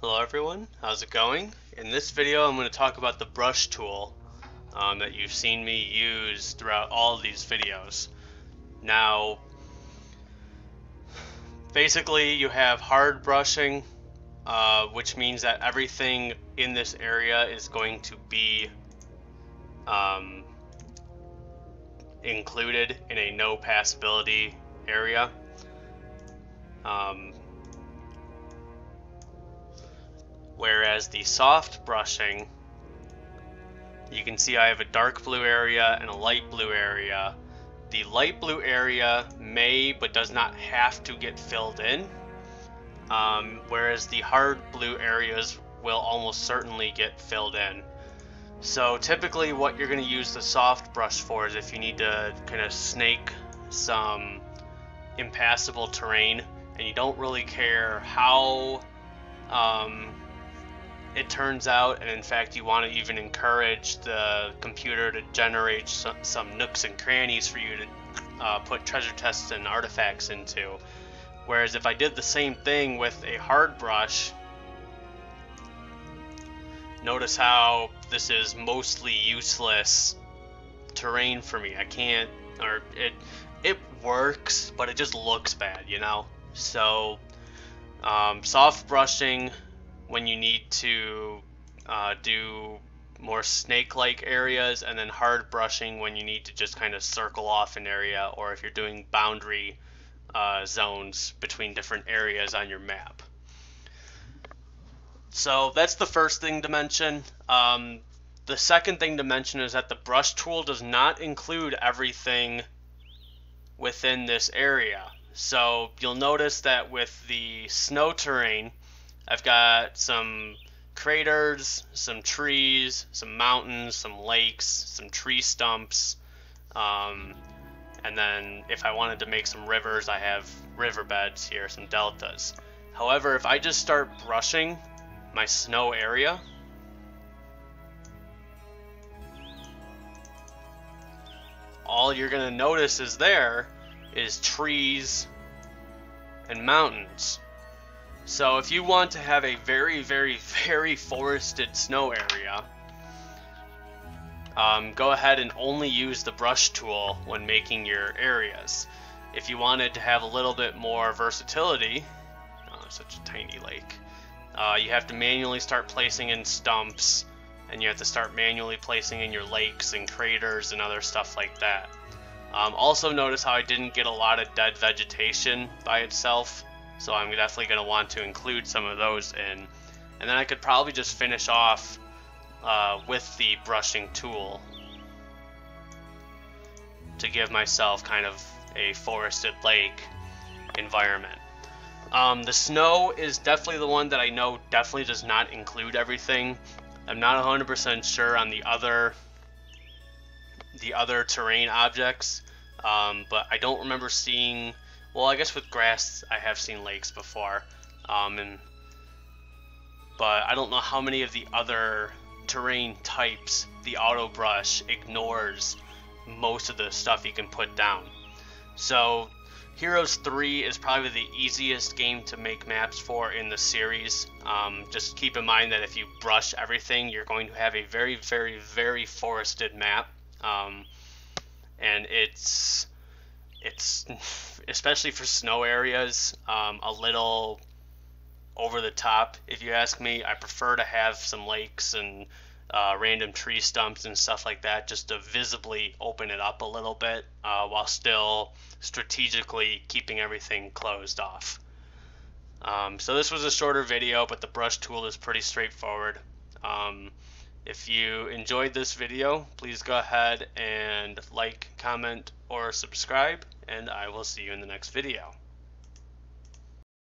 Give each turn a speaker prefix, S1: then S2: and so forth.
S1: Hello everyone, how's it going? In this video I'm going to talk about the brush tool that you've seen me use throughout all of these videos. Now, basically you have hard brushing, which means that everything in this area is going to be included in a no passability area. Whereas the soft brushing, you can see I have a dark blue area and a light blue area. The light blue area may but does not have to get filled in, whereas the hard blue areas will almost certainly get filled in. So typically what you're going to use the soft brush for is if you need to kind of snake some impassable terrain and you don't really care how it turns out, and in fact you want to even encourage the computer to generate some nooks and crannies for you to put treasure chests and artifacts into. Whereas if I did the same thing with a hard brush, notice how this is mostly useless terrain for me. I can't, or it works, but it just looks bad, you know? So soft brushing when you need to do more snake-like areas, and then hard brushing when you need to just kind of circle off an area, or if you're doing boundary zones between different areas on your map. So that's the first thing to mention. The second thing to mention is that the brush tool does not include everything within this area. So you'll notice that with the snow terrain, I've got some craters, some trees, some mountains, some lakes, some tree stumps, and then if I wanted to make some rivers, I have riverbeds here, some deltas. However, if I just start brushing my snow area, all you're going to notice is trees and mountains. So if you want to have a very, very, very forested snow area, go ahead and only use the brush tool when making your areas. If you wanted to have a little bit more versatility, such a tiny lake, you have to manually start placing in stumps, and you have to start manually placing in your lakes and craters and other stuff like that. Also notice how I didn't get a lot of dead vegetation by itself. So I'm definitely going to want to include some of those in. And then I could probably just finish off with the brushing tool to give myself kind of a forested lake environment. The snow is definitely the one that I know definitely does not include everything. I'm not 100% sure on the other terrain objects, but I don't remember seeing. Well, I guess with grass, I have seen lakes before, but I don't know how many of the other terrain types the auto brush ignores most of the stuff you can put down. So Heroes 3 is probably the easiest game to make maps for in the series. Just keep in mind that if you brush everything, you're going to have a very, very, very forested map, and it's especially for snow areas, a little over the top, if you ask me. I prefer to have some lakes and random tree stumps and stuff like that, just to visibly open it up a little bit, while still strategically keeping everything closed off. So this was a shorter video, but the brush tool is pretty straightforward. If you enjoyed this video, please go ahead and like, comment, or subscribe, and I will see you in the next video.